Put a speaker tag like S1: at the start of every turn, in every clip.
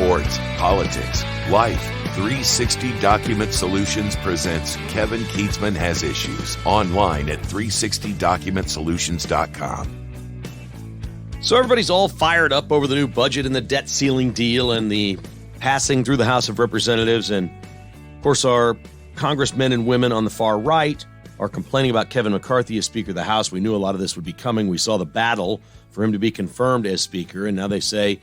S1: sports, politics, life. 360 Document Solutions presents Kevin Keatsman Has Issues online at 360documentsolutions.com.
S2: So everybody's all fired up over the new budget and the debt ceiling deal and the passing through the House of Representatives. And, of course, our congressmen and women on the far right are complaining about Kevin McCarthy as Speaker of the House. We knew a lot of this would be coming. We saw the battle for him to be confirmed as Speaker, and now they say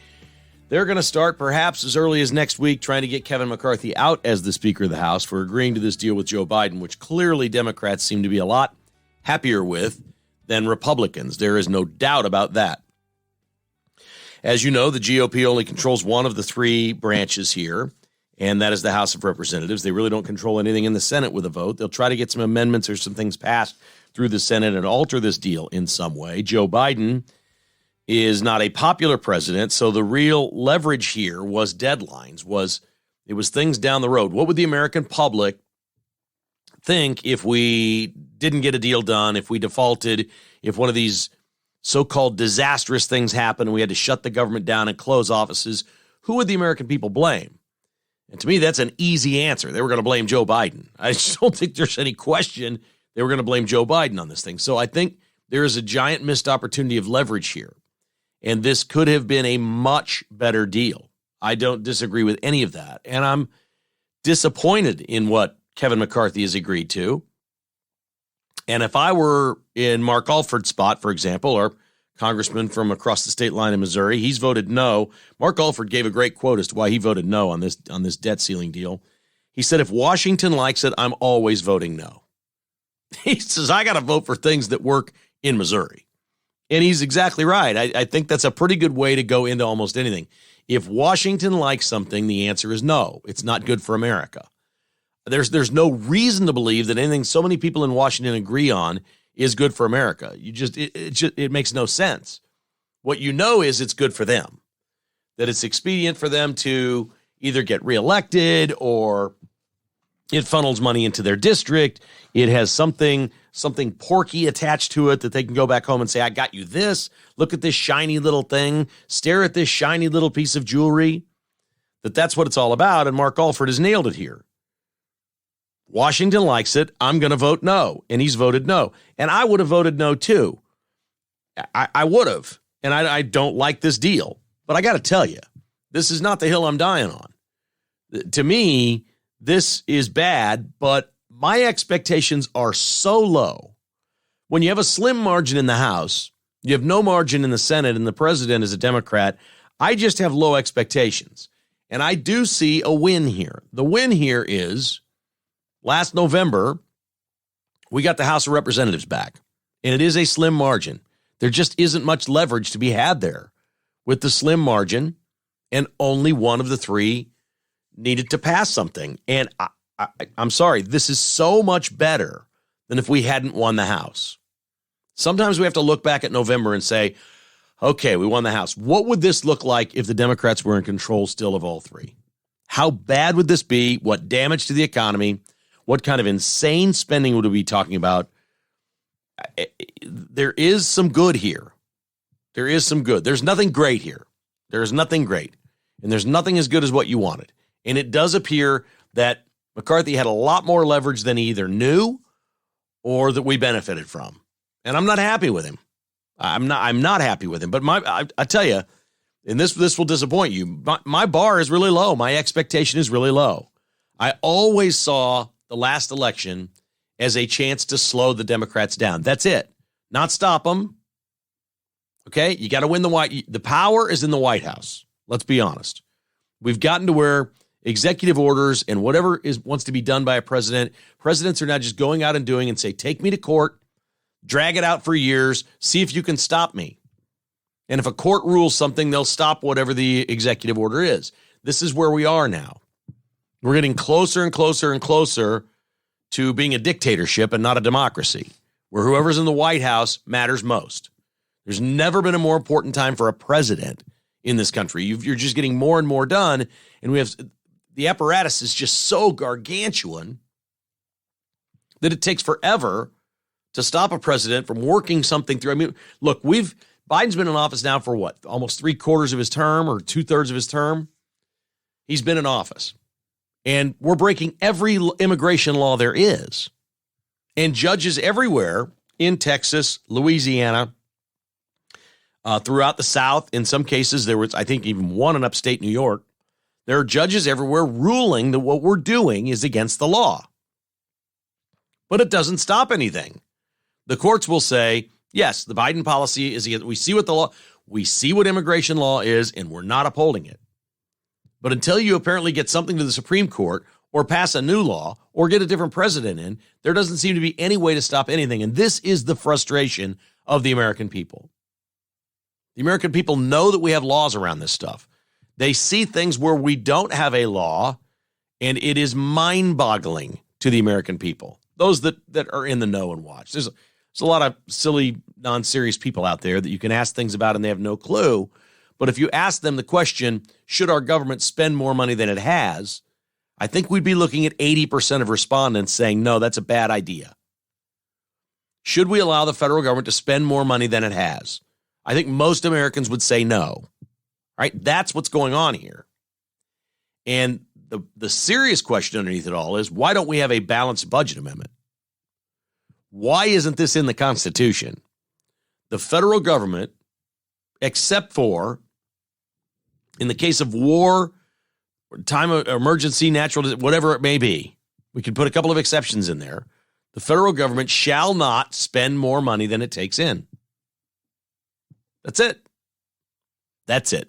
S2: they're going to start perhaps as early as next week trying to get Kevin McCarthy out as the Speaker of the House for agreeing to this deal with Joe Biden, which clearly Democrats seem to be a lot happier with than Republicans. There is no doubt about that. As you know, the GOP only controls one of the three branches here, and that is the House of Representatives. They really don't control anything in the Senate with a vote. They'll try to get some amendments or some things passed through the Senate and alter this deal in some way. Joe Biden is not a popular president, so the real leverage here was deadlines, it was things down the road. What would the American public think if we didn't get a deal done, if we defaulted, if one of these so-called disastrous things happened and we had to shut the government down and close offices? Who would the American people blame? And to me, that's an easy answer. They were going to blame Joe Biden. I just don't think there's any question they were going to blame Joe Biden on this thing. So I think there is a giant missed opportunity of leverage here. And this could have been a much better deal. I don't disagree with any of that. And I'm disappointed in what Kevin McCarthy has agreed to. And if I were in Mark Alford's spot, for example, or congressman from across the state line in Missouri, he's voted no. Mark Alford gave a great quote as to why he voted no on this debt ceiling deal. He said, if Washington likes it, I'm always voting no. He says, I got to vote for things that work in Missouri. And he's exactly right. I think that's a pretty good way to go into almost anything. If Washington likes something, the answer is no. It's not good for America. There's no reason to believe that anything so many people in Washington agree on is good for America. It makes no sense. What you know is it's good for them, that it's expedient for them to either get reelected or it funnels money into their district. It has something porky attached to it that they can go back home and say, I got you this. Look at this shiny little thing. Stare at this shiny little piece of jewelry. That's what it's all about. And Mark Alford has nailed it here. Washington likes it. I'm going to vote no. And he's voted no. And I would have voted no too. I would have. And I don't like this deal. But I got to tell you, this is not the hill I'm dying on. To me, this is bad, but my expectations are so low. When you have a slim margin in the House, you have no margin in the Senate, and the president is a Democrat, I just have low expectations. And I do see a win here. The win here is last November, we got the House of Representatives back, and it is a slim margin. There just isn't much leverage to be had there with the slim margin, and only one of the three needed to pass something. And I'm sorry, this is so much better than if we hadn't won the House. Sometimes we have to look back at November and say, okay, we won the House. What would this look like if the Democrats were in control still of all three? How bad would this be? What damage to the economy? What kind of insane spending would we be talking about? There is some good here. There is some good. There's nothing great here. There is nothing great. And there's nothing as good as what you wanted. And it does appear that McCarthy had a lot more leverage than he either knew or that we benefited from. And I'm not happy with him. I'm not happy with him. But I tell you, and this will disappoint you, my bar is really low. My expectation is really low. I always saw the last election as a chance to slow the Democrats down. That's it. Not stop them. Okay? You got to win the power is in the White House. Let's be honest. We've gotten to where executive orders and whatever wants to be done by a president, presidents are now just going out and doing and say, take me to court, drag it out for years, see if you can stop me. And if a court rules something, they'll stop whatever the executive order is. This is where we are now. We're getting closer and closer and closer to being a dictatorship and not a democracy, where whoever's in the White House matters most. There's never been a more important time for a president in this country. You're just getting more and more done, and we have the apparatus is just so gargantuan that it takes forever to stop a president from working something through. I mean, look, Biden's been in office now for what, almost 3/4 of his term or 2/3 of his term. he's been in office. And we're breaking every immigration law there is. And judges everywhere in Texas, Louisiana, throughout the South, in some cases, there was, I think, even one in upstate New York. There are judges everywhere ruling that what we're doing is against the law. But it doesn't stop anything. The courts will say, yes, the Biden policy is, we see what immigration law is, and we're not upholding it. But until you apparently get something to the Supreme Court or pass a new law or get a different president in, there doesn't seem to be any way to stop anything. And this is the frustration of the American people. The American people know that we have laws around this stuff. They see things where we don't have a law, and it is mind-boggling to the American people, those that are in the know and watch. There's a lot of silly, non-serious people out there that you can ask things about and they have no clue. But if you ask them the question, should our government spend more money than it has, I think we'd be looking at 80% of respondents saying, no, that's a bad idea. Should we allow the federal government to spend more money than it has? I think most Americans would say no. Right? That's what's going on here. And the serious question underneath it all is, why don't we have a balanced budget amendment? Why isn't this in the Constitution? The federal government, except for in the case of war, time of emergency, natural, whatever it may be, we can put a couple of exceptions in there. The federal government shall not spend more money than it takes in. That's it. That's it.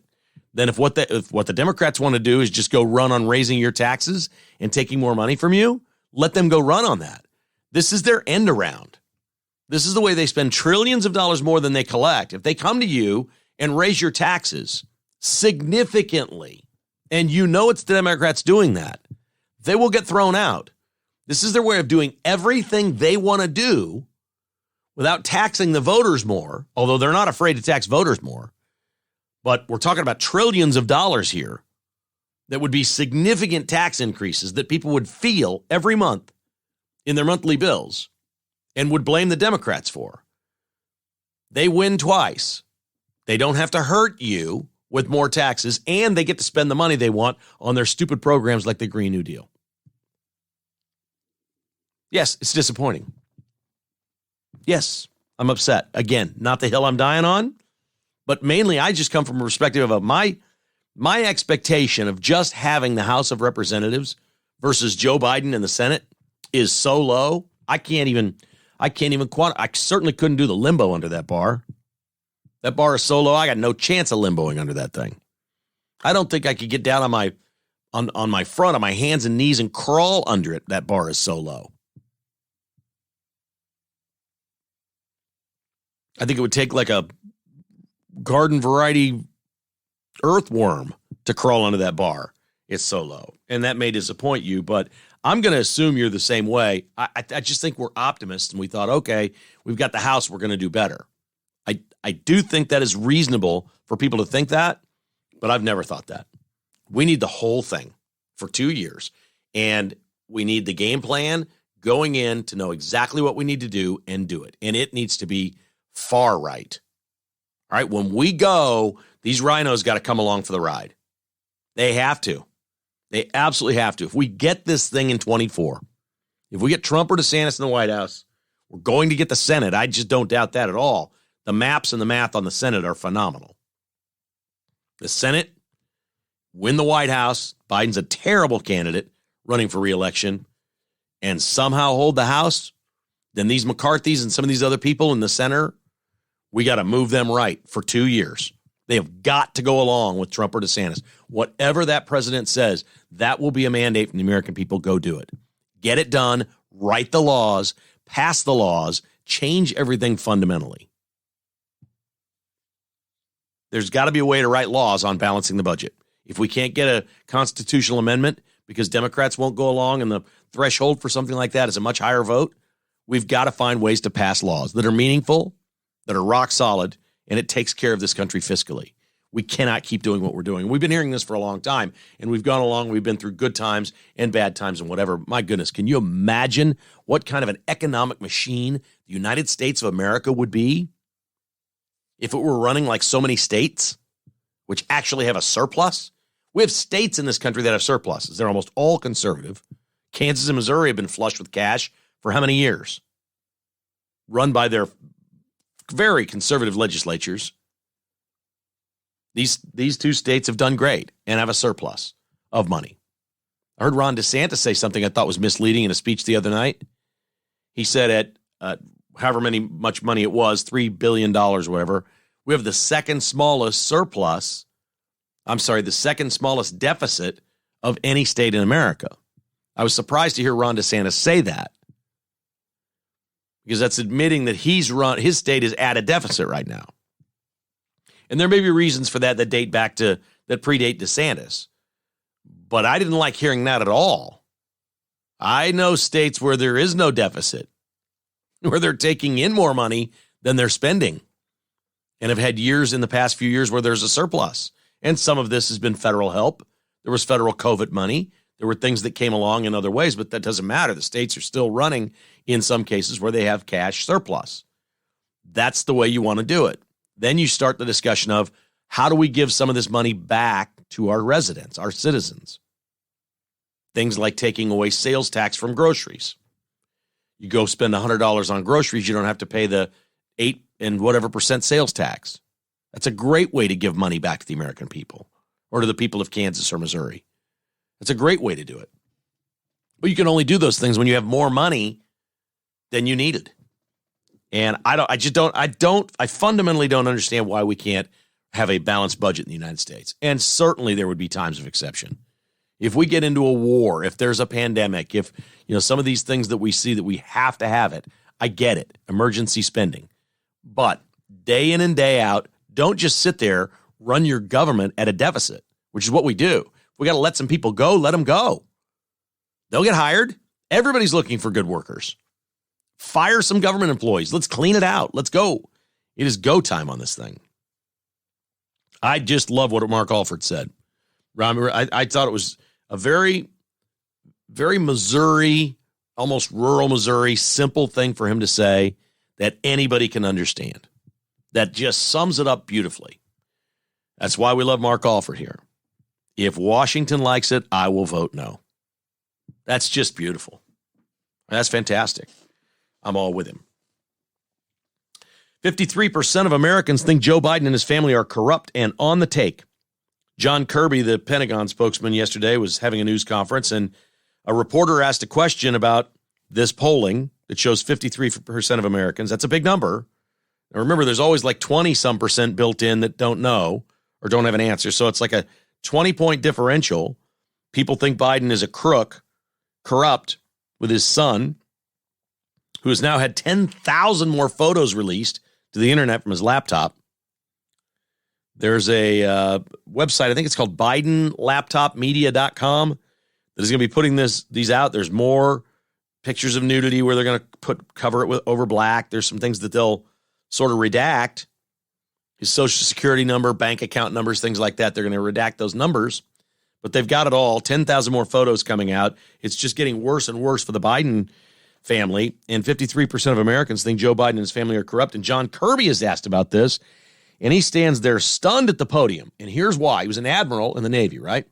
S2: Then if what the Democrats want to do is just go run on raising your taxes and taking more money from you, let them go run on that. This is their end around. This is the way they spend trillions of dollars more than they collect. If they come to you and raise your taxes significantly, and you know it's the Democrats doing that, they will get thrown out. This is their way of doing everything they want to do without taxing the voters more, although they're not afraid to tax voters more. But we're talking about trillions of dollars here that would be significant tax increases that people would feel every month in their monthly bills and would blame the Democrats for. They win twice. They don't have to hurt you with more taxes, and they get to spend the money they want on their stupid programs like the Green New Deal. Yes, it's disappointing. Yes, I'm upset. Again, not the hill I'm dying on, but mainly I just come from a perspective of my expectation of just having the House of Representatives versus Joe Biden in the Senate is so low. I certainly couldn't do the limbo under that bar. That bar is so low, I got no chance of limboing under that thing. I don't think I could get down on my front, on my hands and knees and crawl under it. That bar is so low. I think it would take like a garden variety earthworm to crawl under that bar. It's so low. And that may disappoint you, but I'm going to assume you're the same way. I just think we're optimists and we thought, okay, we've got the House, we're going to do better. I do think that is reasonable for people to think that, but I've never thought that. We need the whole thing for 2 years, and we need the game plan going in to know exactly what we need to do and do it. And it needs to be far right. All right, when we go, these rhinos got to come along for the ride. They have to. They absolutely have to. If we get this thing in 24, if we get Trump or DeSantis in the White House, we're going to get the Senate. I just don't doubt that at all. The maps and the math on the Senate are phenomenal. The Senate, win the White House. Biden's a terrible candidate running for re-election, and somehow hold the House. Then these McCarthys and some of these other people in the center, we got to move them right for 2 years. They have got to go along with Trump or DeSantis. Whatever that president says, that will be a mandate from the American people. Go do it. Get it done. Write the laws. Pass the laws. Change everything fundamentally. There's got to be a way to write laws on balancing the budget. If we can't get a constitutional amendment because Democrats won't go along and the threshold for something like that is a much higher vote, we've got to find ways to pass laws that are meaningful, that are rock solid, and it takes care of this country fiscally. We cannot keep doing what we're doing. We've been hearing this for a long time, and we've gone along. We've been through good times and bad times and whatever. My goodness, can you imagine what kind of an economic machine the United States of America would be if it were running like so many states, which actually have a surplus? We have states in this country that have surpluses. They're almost all conservative. Kansas and Missouri have been flush with cash for how many years? Run by their very conservative legislatures. These two states have done great and have a surplus of money. I heard Ron DeSantis say something I thought was misleading in a speech the other night. He said at however much money it was, $3 billion or whatever, we have the second smallest deficit of any state in America. I was surprised to hear Ron DeSantis say that, because that's admitting that his state is at a deficit right now. And there may be reasons for that predate DeSantis. But I didn't like hearing that at all. I know states where there is no deficit, where they're taking in more money than they're spending, and have had years in the past few years where there's a surplus. And some of this has been federal help. There was federal COVID money. There were things that came along in other ways, but that doesn't matter. The states are still running in some cases where they have cash surplus. That's the way you want to do it. Then you start the discussion of, how do we give some of this money back to our residents, our citizens? Things like taking away sales tax from groceries. You go spend $100 on groceries, you don't have to pay the 8 and whatever % sales tax. That's a great way to give money back to the American people, or to the people of Kansas or Missouri. That's a great way to do it. But you can only do those things when you have more money than you needed. And I fundamentally don't understand why we can't have a balanced budget in the United States. And certainly there would be times of exception. If we get into a war, if there's a pandemic, if some of these things that we see that we have to have it, I get it, emergency spending. But day in and day out, don't just sit there, run your government at a deficit, which is what we do. If we got to let some people go, let them go. They'll get hired. Everybody's looking for good workers. Fire some government employees. Let's clean it out. Let's go. It is go time on this thing. I just love what Mark Alford said. I thought it was a very, very Missouri, almost rural Missouri, simple thing for him to say that anybody can understand. That just sums it up beautifully. That's why we love Mark Alford here. If Washington likes it, I will vote no. That's just beautiful. That's fantastic. I'm all with him. 53% of Americans think Joe Biden and his family are corrupt and on the take. John Kirby, the Pentagon spokesman, yesterday was having a news conference, and a reporter asked a question about this polling that shows 53% of Americans. That's a big number. Now remember, there's always like 20-some% built in that don't know or don't have an answer. So it's like a 20-point differential. People think Biden is a crook, corrupt, with his son, who has now had 10,000 more photos released to the internet from his laptop. There's a website, I think it's called BidenLaptopMedia.com, that is going to be putting these out. There's more pictures of nudity where they're going to cover it over black. There's some things that they'll sort of redact. His social security number, bank account numbers, things like that. They're going to redact those numbers, but they've got it all. 10,000 more photos coming out. It's just getting worse and worse for the Biden family, and 53% of Americans think Joe Biden and his family are corrupt. And John Kirby is asked about this, and he stands there stunned at the podium. And here's why. He was an admiral in the Navy, right?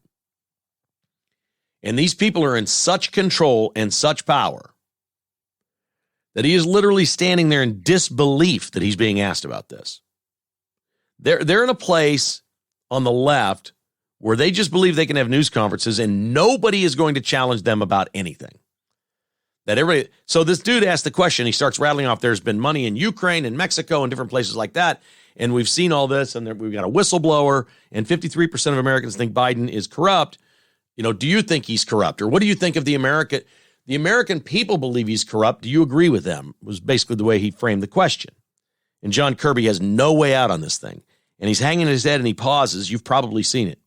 S2: And these people are in such control and such power that he is literally standing there in disbelief that he's being asked about this. They're in a place on the left where they just believe they can have news conferences and nobody is going to challenge them about anything. So this dude asked the question, he starts rattling off, there's been money in Ukraine and Mexico and different places like that, and we've seen all this, and we've got a whistleblower, and 53% of Americans think Biden is corrupt. Do you think he's corrupt? Or what do you think of the American people believe he's corrupt? Do you agree with them? Was basically the way he framed the question. And John Kirby has no way out on this thing. And he's hanging his head and he pauses. You've probably seen it.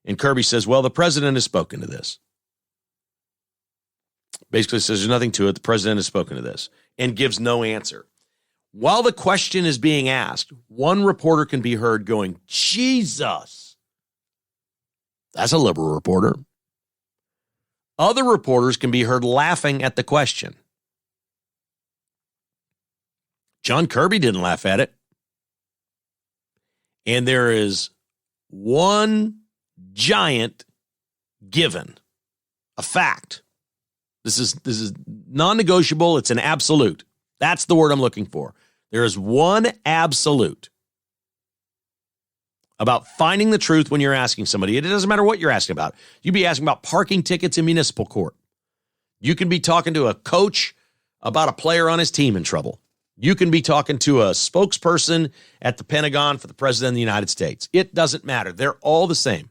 S2: And Kirby says, well, the president has spoken to this. Basically says there's nothing to it. The president has spoken to this and gives no answer. While the question is being asked, one reporter can be heard going, Jesus, that's a liberal reporter. Other reporters can be heard laughing at the question. John Kirby didn't laugh at it. And there is one giant given, a fact. This is non-negotiable. It's an absolute. That's the word I'm looking for. There is one absolute about finding the truth when you're asking somebody. It doesn't matter what you're asking about. You'd be asking about parking tickets in municipal court. You can be talking to a coach about a player on his team in trouble. You can be talking to a spokesperson at the Pentagon for the President of the United States. It doesn't matter. They're all the same.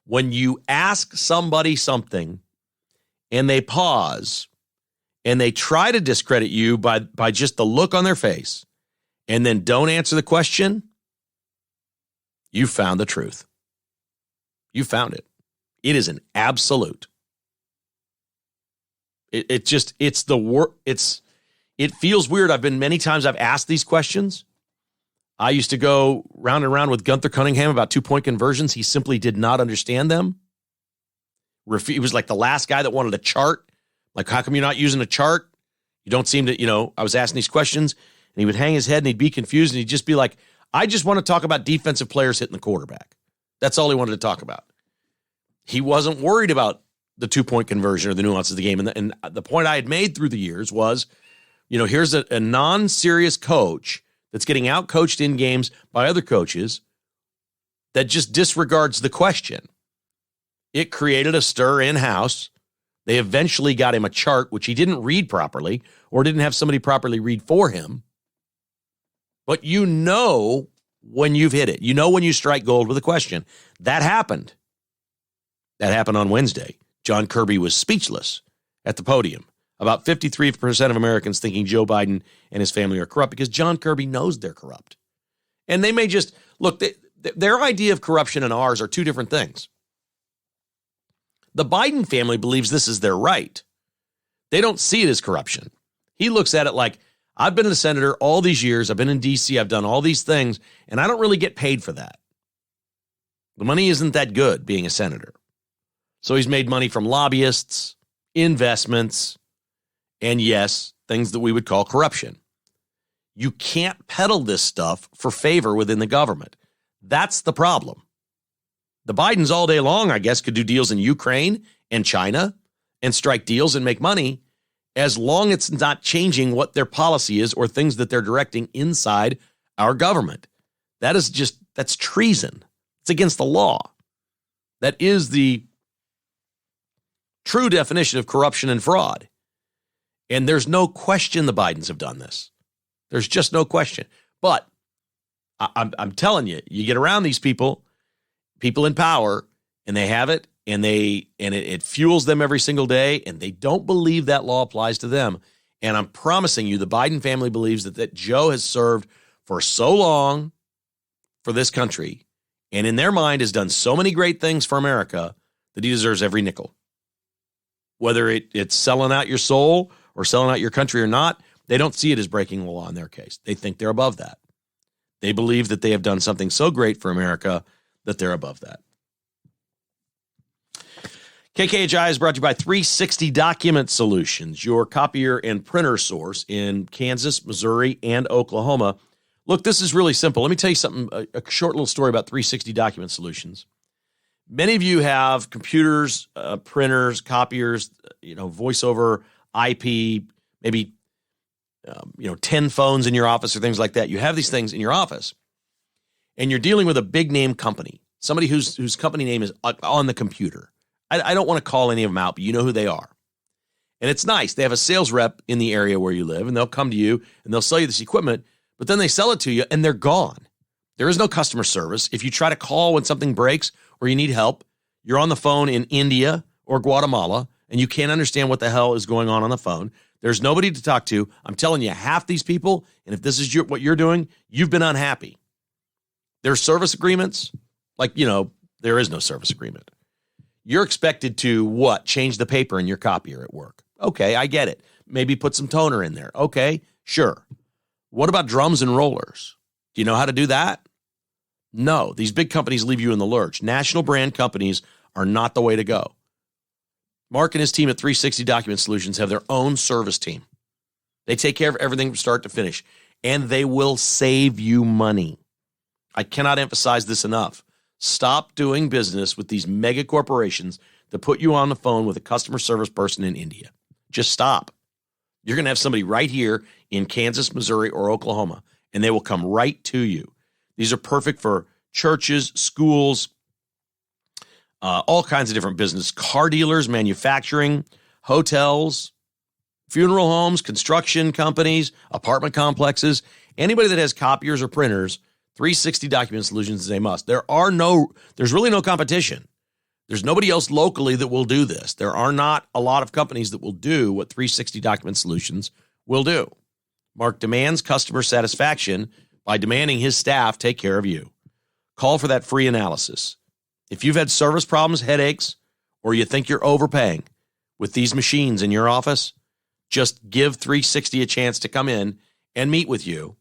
S2: When you ask somebody something and they pause and they try to discredit you by just the look on their face and then don't answer the question, you found the truth. You found it. It is an absolute. It feels weird. Many times I've asked these questions. I used to go round and round with Gunther Cunningham about 2-point conversions. He simply did not understand them. He was like the last guy that wanted a chart. Like, how come you're not using a chart? You don't seem to, I was asking these questions, and he would hang his head, and he'd be confused, and he'd just be like, I just want to talk about defensive players hitting the quarterback. That's all he wanted to talk about. He wasn't worried about the 2-point conversion or the nuances of the game. And the point I had made through the years was, here's a non-serious coach that's getting out-coached in games by other coaches that just disregards the question. It created a stir in-house. They eventually got him a chart, which he didn't read properly or didn't have somebody properly read for him. But when you've hit it. When you strike gold with a question. That happened. That happened on Wednesday. John Kirby was speechless at the podium. About 53% of Americans thinking Joe Biden and his family are corrupt because John Kirby knows they're corrupt. And they may just, look, their idea of corruption and ours are two different things. The Biden family believes this is their right. They don't see it as corruption. He looks at it like, I've been a senator all these years. I've been in D.C. I've done all these things, and I don't really get paid for that. The money isn't that good being a senator. So he's made money from lobbyists, investments, and yes, things that we would call corruption. You can't peddle this stuff for favor within the government. That's the problem. The Bidens all day long, I guess, could do deals in Ukraine and China and strike deals and make money as long as it's not changing what their policy is or things that they're directing inside our government. That's treason. It's against the law. That is the true definition of corruption and fraud. And there's no question the Bidens have done this. There's just no question. But I'm telling you, you get around these people in power, and they have it, and it fuels them every single day, and they don't believe that law applies to them. And I'm promising you, the Biden family believes that Joe has served for so long for this country, and in their mind has done so many great things for America that he deserves every nickel. Whether it's selling out your soul or selling out your country or not, they don't see it as breaking the law in their case. They think they're above that. They believe that they have done something so great for America that they're above that. KKHI is brought to you by 360 Document Solutions, your copier and printer source in Kansas, Missouri, and Oklahoma. Look, this is really simple. Let me tell you something, a short little story about 360 Document Solutions. Many of you have computers, printers, copiers, voice over IP, maybe 10 phones in your office or things like that. You have these things in your office, and you're dealing with a big name company, somebody whose company name is on the computer. I don't want to call any of them out, but you know who they are. And it's nice. They have a sales rep in the area where you live, and they'll come to you, and they'll sell you this equipment, but then they sell it to you, and they're gone. There is no customer service. If you try to call when something breaks or you need help, you're on the phone in India or Guatemala, and you can't understand what the hell is going on the phone. There's nobody to talk to. I'm telling you, half these people, and if this is what you're doing, you've been unhappy. There's service agreements. There is no service agreement. You're expected to, what? Change the paper in your copier at work. Okay, I get it. Maybe put some toner in there. Okay, sure. What about drums and rollers? Do you know how to do that? No, these big companies leave you in the lurch. National brand companies are not the way to go. Mark and his team at 360 Document Solutions have their own service team. They take care of everything from start to finish, and they will save you money. I cannot emphasize this enough. Stop doing business with these mega corporations that put you on the phone with a customer service person in India. Just stop. You're going to have somebody right here in Kansas, Missouri, or Oklahoma, and they will come right to you. These are perfect for churches, schools, all kinds of different business, car dealers, manufacturing, hotels, funeral homes, construction companies, apartment complexes. Anybody that has copiers or printers, 360 Document Solutions is a must. There's really no competition. There's nobody else locally that will do this. There are not a lot of companies that will do what 360 Document Solutions will do. Mark demands customer satisfaction by demanding his staff take care of you. Call for that free analysis. If you've had service problems, headaches, or you think you're overpaying with these machines in your office, just give 360 a chance to come in and meet with you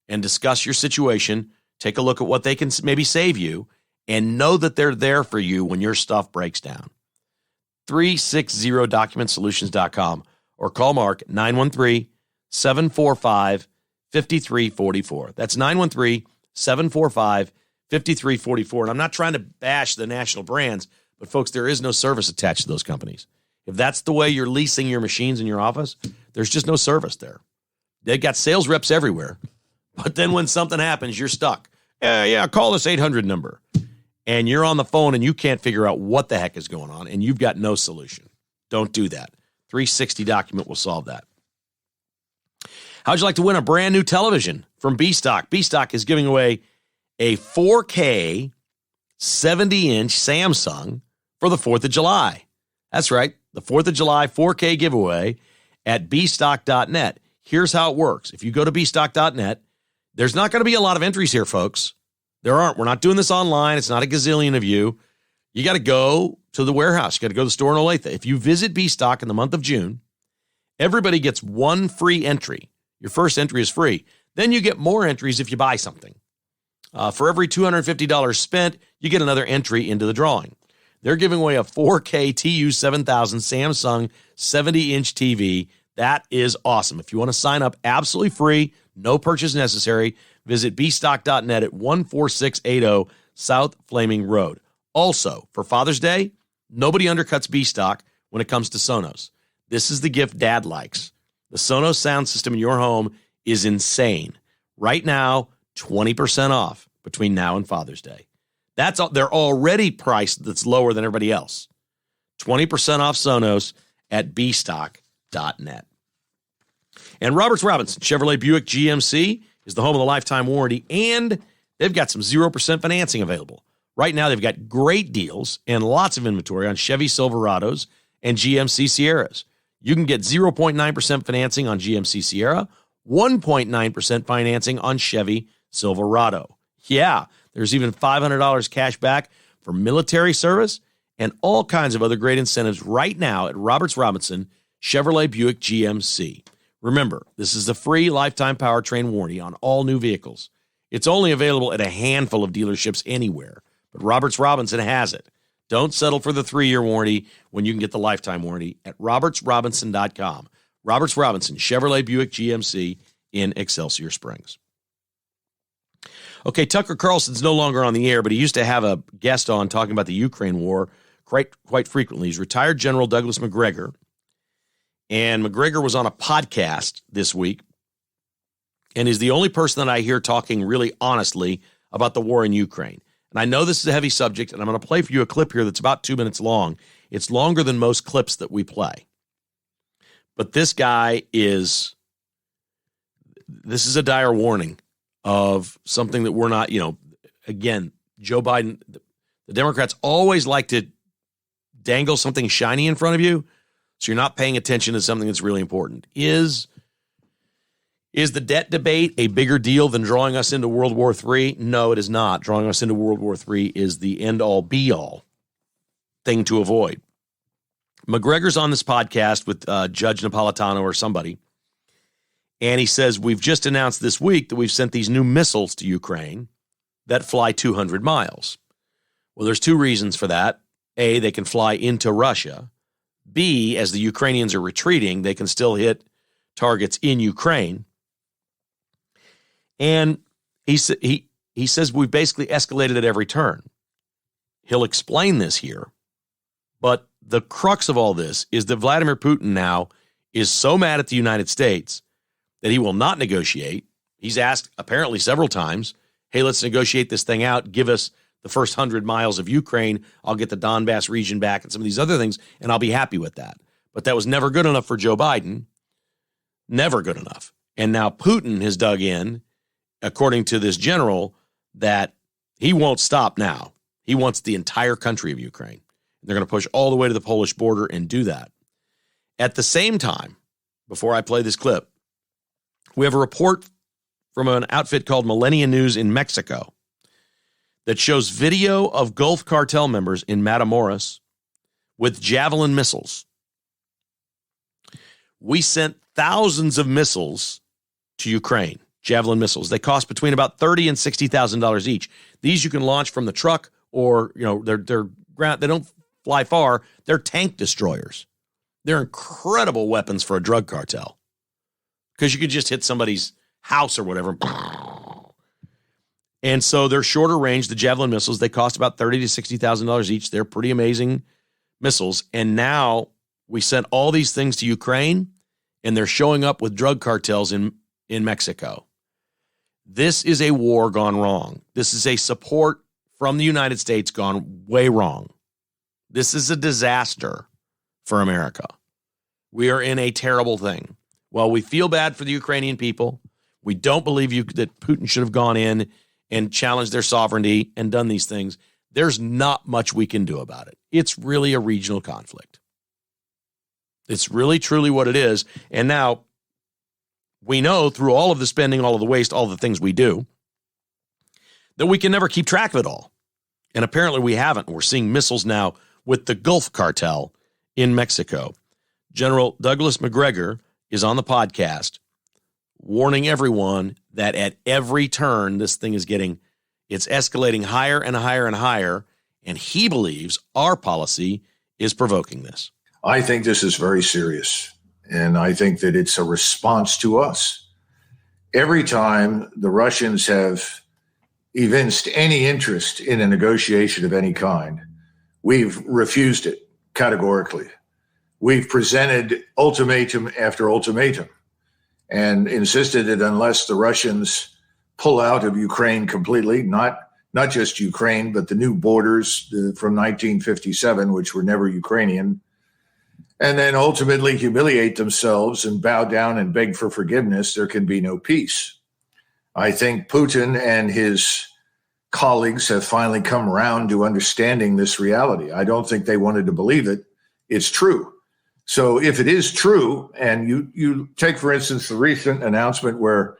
S2: and discuss your situation, take a look at what they can maybe save you, and know that they're there for you when your stuff breaks down. 360documentsolutions.com or call Mark 913-745-5344. That's 913-745-5344. And I'm not trying to bash the national brands, but folks, there is no service attached to those companies. If that's the way you're leasing your machines in your office, there's just no service there. They've got sales reps everywhere. But then when something happens, you're stuck. Yeah, call this 800 number. And you're on the phone and you can't figure out what the heck is going on, and you've got no solution. Don't do that. 360 Document will solve that. How'd you like to win a brand new television from B-Stock? B-Stock is giving away a 4K 70-inch Samsung for the 4th of July. That's right, the 4th of July 4K giveaway at bstock.net. Here's how it works. If you go to bstock.net, there's not going to be a lot of entries here, folks. There aren't. We're not doing this online. It's not a gazillion of you. You got to go to the warehouse. You got to go to the store in Olathe. If you visit B-Stock in the month of June, everybody gets one free entry. Your first entry is free. Then you get more entries if you buy something. For every $250 spent, you get another entry into the drawing. They're giving away a 4K TU7000 Samsung 70-inch TV. That is awesome. If you want to sign up absolutely free, no purchase necessary, visit bstock.net at 14680 South Flaming Road. Also, for Father's Day, nobody undercuts B-Stock when it comes to Sonos. This is the gift Dad likes. The Sonos sound system in your home is insane. Right now, 20% off between now and Father's Day. They're already priced that's lower than everybody else. 20% off Sonos at bstock.net. And Roberts Robinson Chevrolet Buick GMC is the home of the lifetime warranty, and they've got some 0% financing available. Right now, they've got great deals and lots of inventory on Chevy Silverados and GMC Sierras. You can get 0.9% financing on GMC Sierra, 1.9% financing on Chevy Silverado. Yeah, there's even $500 cash back for military service and all kinds of other great incentives right now at Roberts Robinson Chevrolet Buick GMC. Remember, this is a free lifetime powertrain warranty on all new vehicles. It's only available at a handful of dealerships anywhere, but Roberts Robinson has it. Don't settle for the 3-year warranty when you can get the lifetime warranty at robertsrobinson.com. Roberts Robinson Chevrolet Buick GMC in Excelsior Springs. Okay, Tucker Carlson's no longer on the air, but he used to have a guest on talking about the Ukraine war quite frequently. He's retired General Douglas McGregor. And McGregor was on a podcast this week and is the only person that I hear talking really honestly about the war in Ukraine. And I know this is a heavy subject, and I'm going to play for you a clip here that's about 2 minutes long. It's longer than most clips that we play. But this guy this is a dire warning of something that we're not, again, Joe Biden, the Democrats always like to dangle something shiny in front of you, so you're not paying attention to something that's really important. Is the debt debate a bigger deal than drawing us into World War III? No, it is not. Drawing us into World War III is the end-all, be-all thing to avoid. McGregor's on this podcast with Judge Napolitano or somebody, and he says, we've just announced this week that we've sent these new missiles to Ukraine that fly 200 miles. Well, there's two reasons for that. A, they can fly into Russia. B, as the Ukrainians are retreating, they can still hit targets in Ukraine. And he he says we've basically escalated at every turn. He'll explain this here. But the crux of all this is that Vladimir Putin now is so mad at the United States that he will not negotiate. He's asked apparently several times, hey, let's negotiate this thing out. Give us the first 100 miles of Ukraine. I'll get the Donbass region back and some of these other things, and I'll be happy with that. But that was never good enough for Joe Biden. Never good enough. And now Putin has dug in, according to this general, that he won't stop now. He wants the entire country of Ukraine. They're going to push all the way to the Polish border and do that. At the same time, before I play this clip, we have a report from an outfit called Millennium News in Mexico that shows video of Gulf cartel members in Matamoros with Javelin missiles. We sent thousands of missiles to Ukraine, Javelin missiles. They cost between about $30,000 and $60,000 each. These you can launch from the truck, or they're ground. They don't fly far. They're tank destroyers. They're incredible weapons for a drug cartel because you could just hit somebody's house or whatever. And so they're shorter range. The Javelin missiles, they cost about $30,000 to $60,000 each. They're pretty amazing missiles. And now we sent all these things to Ukraine, and they're showing up with drug cartels in Mexico. This is a war gone wrong. This is a support from the United States gone way wrong. This is a disaster for America. We are in a terrible thing. While we feel bad for the Ukrainian people, we don't believe that Putin should have gone in and challenged their sovereignty and done these things. There's not much we can do about it. It's really a regional conflict. It's really, truly what it is. And now we know through all of the spending, all of the waste, all the things we do, that we can never keep track of it all. And apparently we haven't. We're seeing missiles now with the Gulf cartel in Mexico. General Douglas McGregor is on the podcast warning everyone that at every turn, this thing is it's escalating higher and higher and higher. And he believes our policy is provoking this.
S3: I think this is very serious. And I think that it's a response to us. Every time the Russians have evinced any interest in a negotiation of any kind, we've refused it categorically. We've presented ultimatum after ultimatum and insisted that unless the Russians pull out of Ukraine completely, not just Ukraine, but the new borders from 1957, which were never Ukrainian, and then ultimately humiliate themselves and bow down and beg for forgiveness, there can be no peace. I think Putin and his colleagues have finally come around to understanding this reality. I don't think they wanted to believe it. It's true. So if it is true, and you take, for instance, the recent announcement where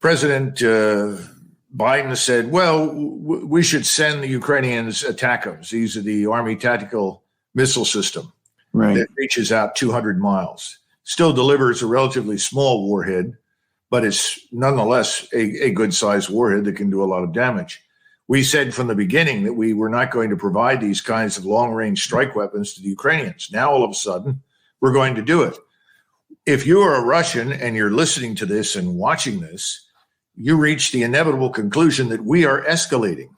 S3: President Biden said, well, we should send the Ukrainians ATACMS. These are the Army Tactical Missile System that reaches out 200 miles. Still delivers a relatively small warhead, but it's nonetheless a good-sized warhead that can do a lot of damage. We said from the beginning that we were not going to provide these kinds of long-range strike weapons to the Ukrainians. Now, all of a sudden, we're going to do it. If you are a Russian and you're listening to this and watching this, you reach the inevitable conclusion that we are escalating.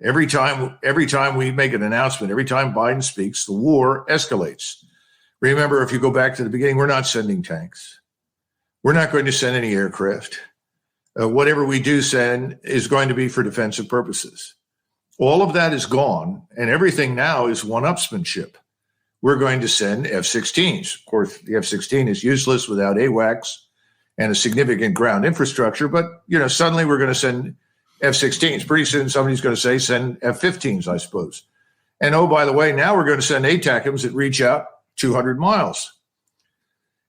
S3: Every time we make an announcement, every time Biden speaks, the war escalates. Remember, if you go back to the beginning, we're not sending tanks. We're not going to send any aircraft. Whatever we do send is going to be for defensive purposes. All of that is gone, and everything now is one-upsmanship. We're going to send F-16s. Of course, the F-16 is useless without AWACS and a significant ground infrastructure, but suddenly we're going to send F-16s. Pretty soon somebody's going to say, send F-15s, I suppose. And oh, by the way, now we're going to send ATACMS that reach out 200 miles.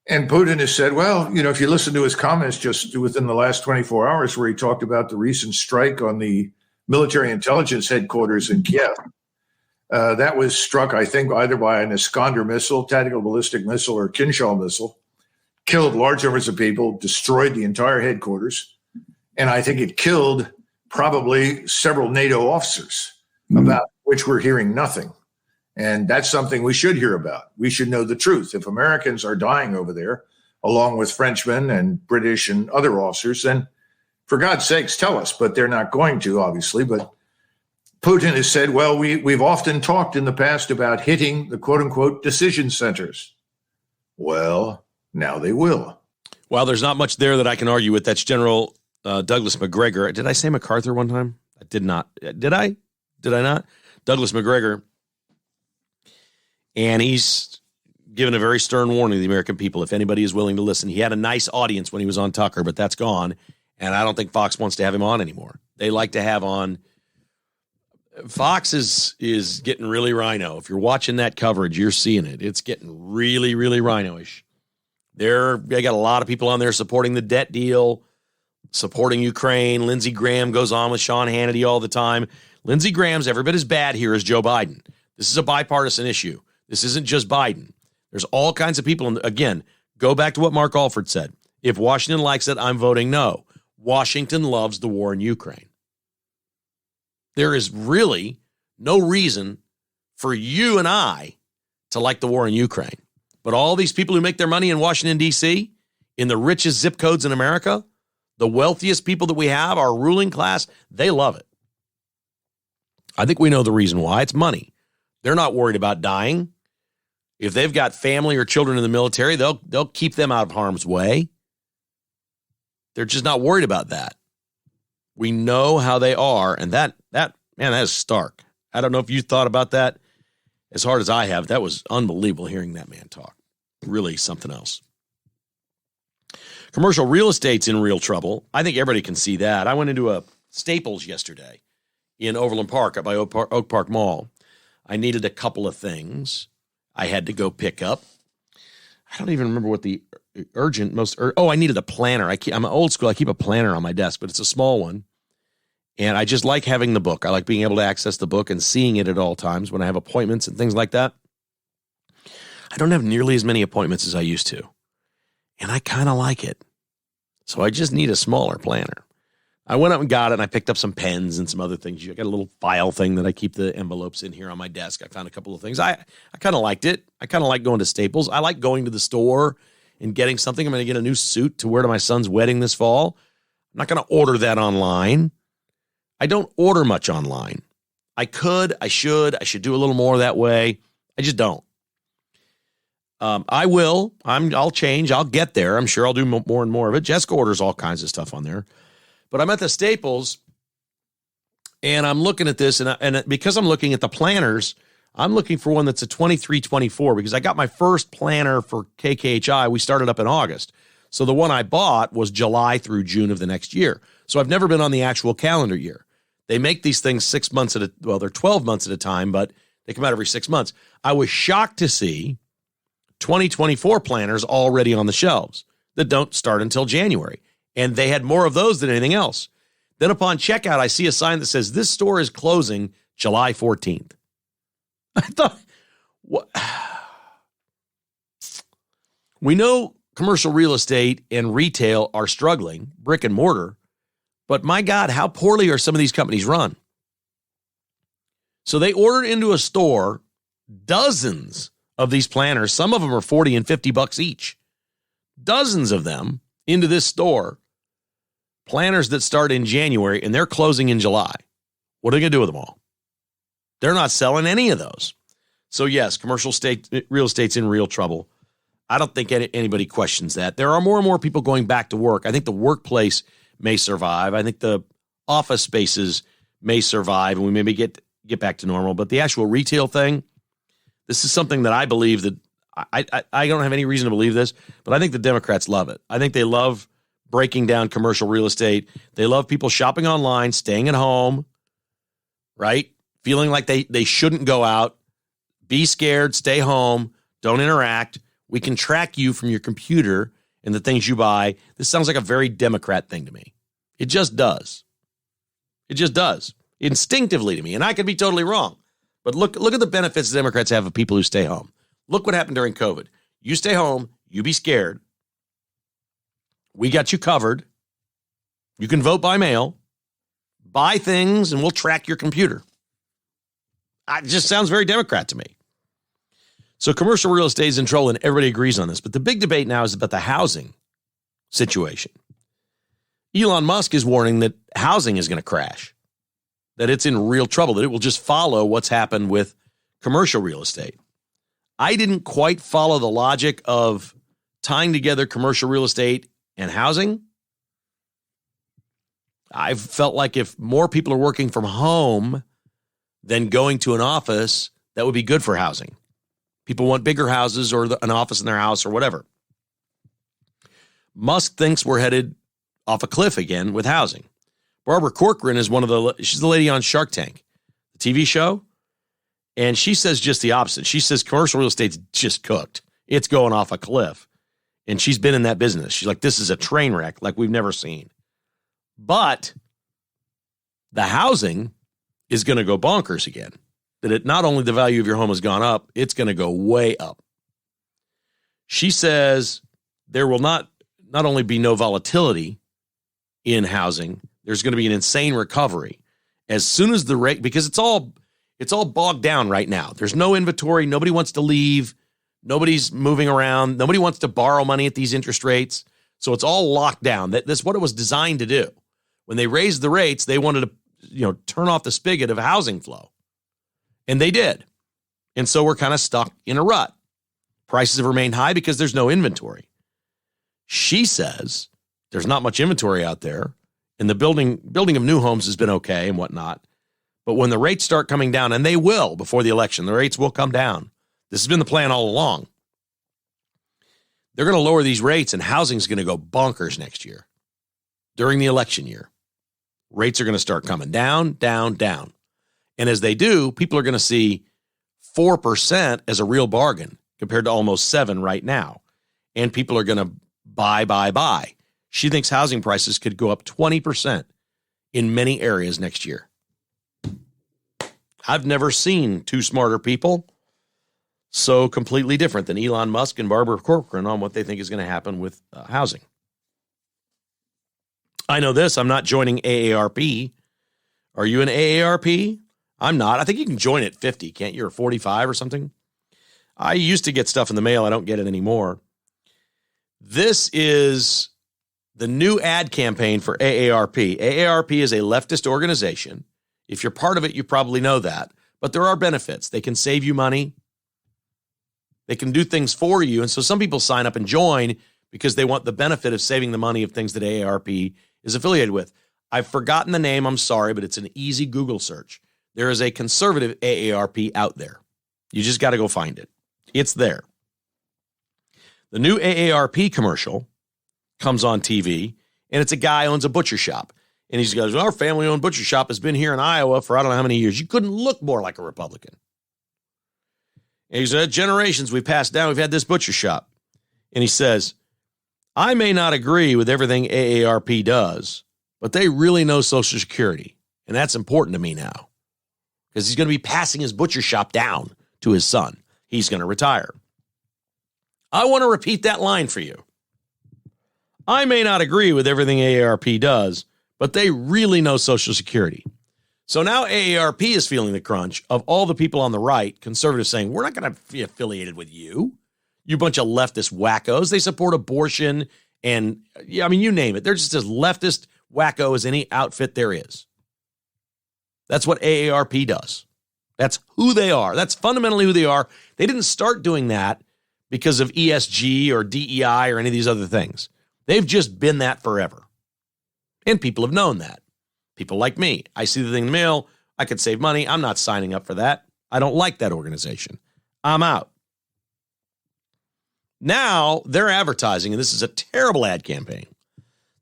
S3: And Putin has said, well, if you listen to his comments just within the last 24 hours where he talked about the recent strike on the military intelligence headquarters in Kiev, that was struck, I think, either by an Iskander missile, tactical ballistic missile, or Kinshal missile, killed large numbers of people, destroyed the entire headquarters. And I think it killed probably several NATO officers, about which we're hearing nothing. And that's something we should hear about. We should know the truth. If Americans are dying over there, along with Frenchmen and British and other officers, then For God's sakes, tell us, but they're not going to, obviously. But Putin has said, well, we've often talked in the past about hitting the quote unquote decision centers. Well, now they will.
S2: Well, there's not much there that I can argue with. That's General Douglas McGregor. Did I say MacArthur one time? I did not. Did I? Did I not? Douglas McGregor. And he's given a very stern warning to the American people if anybody is willing to listen. He had a nice audience when he was on Tucker, but that's gone. And I don't think Fox wants to have him on anymore. They like to have on. Fox is getting really rhino. If you're watching that coverage, you're seeing it. It's getting really, really rhino-ish. They got a lot of people on there supporting the debt deal, supporting Ukraine. Lindsey Graham goes on with Sean Hannity all the time. Lindsey Graham's every bit as bad here as Joe Biden. This is a bipartisan issue. This isn't just Biden. There's all kinds of people. Again, go back to what Mark Alford said. If Washington likes it, I'm voting no. Washington loves the war in Ukraine. There is really no reason for you and I to like the war in Ukraine. But all these people who make their money in Washington, D.C., in the richest zip codes in America, the wealthiest people that we have, our ruling class, they love it. I think we know the reason why. It's money. They're not worried about dying. If they've got family or children in the military, they'll keep them out of harm's way. They're just not worried about that. We know how they are, and that is stark. I don't know if you thought about that as hard as I have. That was unbelievable hearing that man talk. Really something else. Commercial real estate's in real trouble. I think everybody can see that. I went into a Staples yesterday in Overland Park, up by Oak Park Mall. I needed a couple of things I had to go pick up. I don't even remember what the I needed a planner. I'm old school. I keep a planner on my desk, but it's a small one. And I just like having the book. I like being able to access the book and seeing it at all times when I have appointments and things like that. I don't have nearly as many appointments as I used to. And I kind of like it. So I just need a smaller planner. I went up and got it, and I picked up some pens and some other things. I got a little file thing that I keep the envelopes in here on my desk. I found a couple of things. I kind of liked it. I kind of like going to Staples. I like going to the store and getting something. I'm going to get a new suit to wear to my son's wedding this fall. I'm not going to order that online. I don't order much online. I should do a little more that way. I just don't. I will. I'll change. I'll get there. I'm sure I'll do more and more of it. Jessica orders all kinds of stuff on there. But I'm at the Staples, and I'm looking at this, and because I'm looking at the planners, I'm looking for one that's a 23-24 because I got my first planner for KKHI. We started up in August. So the one I bought was July through June of the next year. So I've never been on the actual calendar year. They make these things 6 months they're 12 months at a time, but they come out every 6 months. I was shocked to see 2024 planners already on the shelves that don't start until January. And they had more of those than anything else. Then upon checkout, I see a sign that says, this store is closing July 14th. I thought, what? We know commercial real estate and retail are struggling, brick and mortar, but my God, how poorly are some of these companies run? So they ordered into a store dozens of these planners. Some of them are $40 and $50 each. Dozens of them into this store. Planners that start in January, and they're closing in July. What are they going to do with them all? They're not selling any of those. So yes, real estate's in real trouble. I don't think anybody questions that. There are more and more people going back to work. I think the workplace may survive. I think the office spaces may survive, and we maybe get back to normal. But the actual retail thing, this is something that I believe that I don't have any reason to believe this, but I think the Democrats love it. I think they love breaking down commercial real estate. They love people shopping online, staying at home, right? Feeling like they shouldn't go out. Be scared, stay home, don't interact. We can track you from your computer and the things you buy. This sounds like a very Democrat thing to me. It just does. It just does. Instinctively to me. And I could be totally wrong. But look at the benefits the Democrats have of people who stay home. Look what happened during COVID. You stay home, you be scared. We got you covered. You can vote by mail, buy things, and we'll track your computer. It just sounds very Democrat to me. So commercial real estate is in trouble, and everybody agrees on this. But the big debate now is about the housing situation. Elon Musk is warning that housing is going to crash, that it's in real trouble, that it will just follow what's happened with commercial real estate. I didn't quite follow the logic of tying together commercial real estate and housing. I felt like if more people are working from home than going to an office, that would be good for housing. People want bigger houses or an office in their house or whatever. Musk thinks we're headed off a cliff again with housing. Barbara Corcoran is she's the lady on Shark Tank, the TV show. And she says just the opposite. She says commercial real estate's just cooked. It's going off a cliff. And she's been in that business. She's like, this is a train wreck like we've never seen. But the housing is going to go bonkers again. That it not only the value of your home has gone up, it's going to go way up. She says there will not only be no volatility in housing, there's going to be an insane recovery as soon as the rate, because it's all bogged down right now. There's no inventory. Nobody wants to leave. Nobody's moving around. Nobody wants to borrow money at these interest rates. So it's all locked down. That's what it was designed to do. When they raised the rates, they wanted to, turn off the spigot of housing flow. And they did. And so we're kind of stuck in a rut. Prices have remained high because there's no inventory. She says there's not much inventory out there, and the building of new homes has been okay and whatnot. But when the rates start coming down, and they will before the election, the rates will come down. This has been the plan all along. They're going to lower these rates, and housing's going to go bonkers next year during the election year. Rates are going to start coming down, down, down. And as they do, people are going to see 4% as a real bargain compared to almost 7% right now. And people are going to buy. She thinks housing prices could go up 20% in many areas next year. I've never seen two smarter people so completely different than Elon Musk and Barbara Corcoran on what they think is going to happen with housing. I know this. I'm not joining AARP. Are you an AARP? I'm not. I think you can join at 50, can't you? Or 45 or something. I used to get stuff in the mail. I don't get it anymore. This is the new ad campaign for AARP. AARP is a leftist organization. If you're part of it, you probably know that. But there are benefits. They can save you money. They can do things for you. And so some people sign up and join because they want the benefit of saving the money of things that AARP is affiliated with. I've forgotten the name. I'm sorry, but it's an easy Google search. There is a conservative AARP out there. You just got to go find it. It's there. The new AARP commercial comes on TV, and it's a guy who owns a butcher shop. And he goes, our family-owned butcher shop has been here in Iowa for I don't know how many years. You couldn't look more like a Republican. And he said, generations we've passed down, we've had this butcher shop. And he says, I may not agree with everything AARP does, but they really know Social Security. And that's important to me now because he's going to be passing his butcher shop down to his son. He's going to retire. I want to repeat that line for you. I may not agree with everything AARP does, but they really know Social Security. So now AARP is feeling the crunch of all the people on the right, conservatives saying, we're not going to be affiliated with you. You bunch of leftist wackos. They support abortion and, you name it. They're just as leftist wacko as any outfit there is. That's what AARP does. That's who they are. That's fundamentally who they are. They didn't start doing that because of ESG or DEI or any of these other things. They've just been that forever. And people have known that. People like me. I see the thing in the mail. I could save money. I'm not signing up for that. I don't like that organization. I'm out. Now they're advertising, and this is a terrible ad campaign.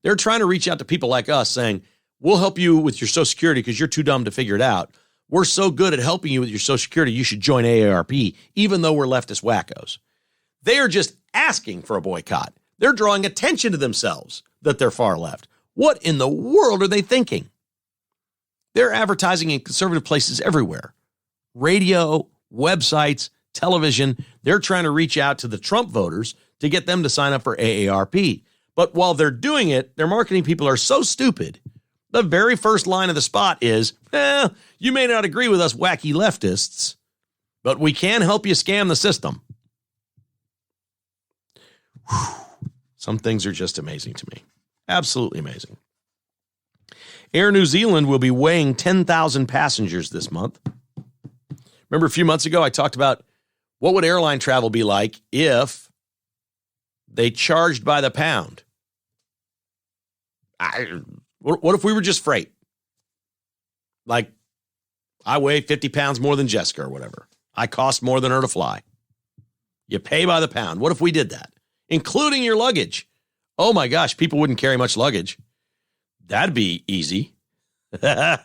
S2: They're trying to reach out to people like us saying, we'll help you with your Social Security because you're too dumb to figure it out. We're so good at helping you with your Social Security, you should join AARP, even though we're leftist wackos. They are just asking for a boycott. They're drawing attention to themselves that they're far left. What in the world are they thinking? They're advertising in conservative places everywhere. Radio, websites, television. They're trying to reach out to the Trump voters to get them to sign up for AARP. But while they're doing it, their marketing people are so stupid. The very first line of the spot is, you may not agree with us wacky leftists, but we can help you scam the system. Whew. Some things are just amazing to me. Absolutely amazing. Air New Zealand will be weighing 10,000 passengers this month. Remember a few months ago I talked about what would airline travel be like if they charged by the pound? What if we were just freight? Like, I weigh 50 pounds more than Jessica or whatever. I cost more than her to fly. You pay by the pound. What if we did that? Including your luggage. Oh my gosh, people wouldn't carry much luggage. That'd be easy. Now,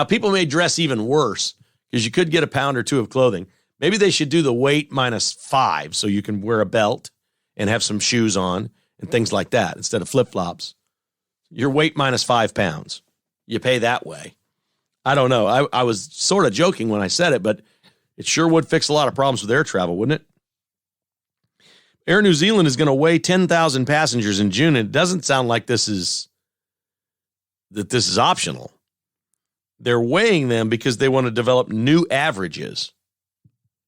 S2: people may dress even worse because you could get a pound or two of clothing. Maybe they should do the weight -5 so you can wear a belt and have some shoes on and things like that instead of flip-flops. Your weight -5 pounds. You pay that way. I don't know. I was sort of joking when I said it, but it sure would fix a lot of problems with air travel, wouldn't it? Air New Zealand is going to weigh 10,000 passengers in June, and it doesn't sound like this is optional. They're weighing them because they want to develop new averages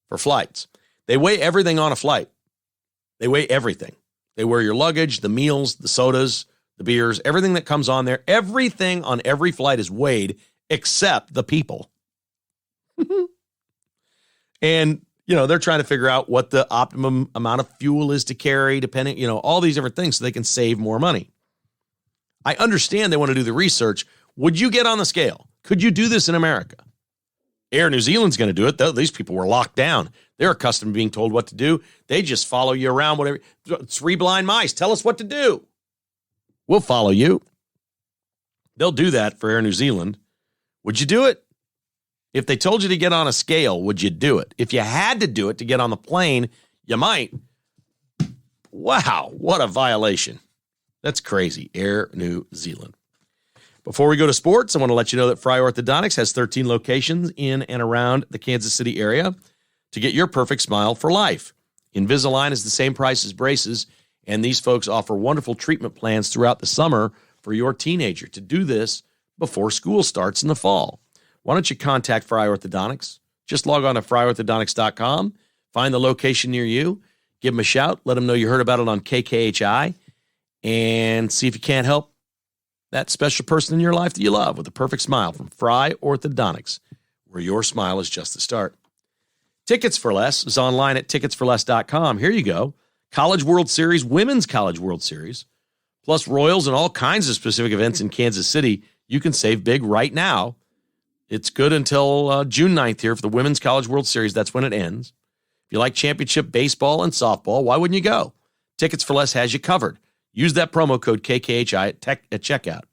S2: for flights. They weigh everything on a flight. They weigh everything. They weigh your luggage, the meals, the sodas, the beers, everything that comes on there. Everything on every flight is weighed except the people. And, they're trying to figure out what the optimum amount of fuel is to carry, depending, all these different things so they can save more money. I understand they want to do the research. Would you get on the scale? Could you do this in America? Air New Zealand's going to do it. These people were locked down. They're accustomed to being told what to do. They just follow you around, whatever. 3 blind mice. Tell us what to do. We'll follow you. They'll do that for Air New Zealand. Would you do it? If they told you to get on a scale, would you do it? If you had to do it to get on the plane, you might. Wow, what a violation. That's crazy. Air New Zealand. Before we go to sports, I want to let you know that Fry Orthodontics has 13 locations in and around the Kansas City area to get your perfect smile for life. Invisalign is the same price as braces, and these folks offer wonderful treatment plans throughout the summer for your teenager to do this before school starts in the fall. Why don't you contact Fry Orthodontics? Just log on to fryorthodontics.com, find the location near you, give them a shout, let them know you heard about it on KKHI, and see if you can't help that special person in your life that you love with a perfect smile from Fry Orthodontics, where your smile is just the start. Tickets for Less is online at ticketsforless.com. Here you go. College World Series, Women's College World Series, plus Royals and all kinds of specific events in Kansas City. You can save big right now. It's good until June 9th here for the Women's College World Series. That's when it ends. If you like championship baseball and softball, why wouldn't you go? Tickets for Less has you covered. Use that promo code KKHI at checkout.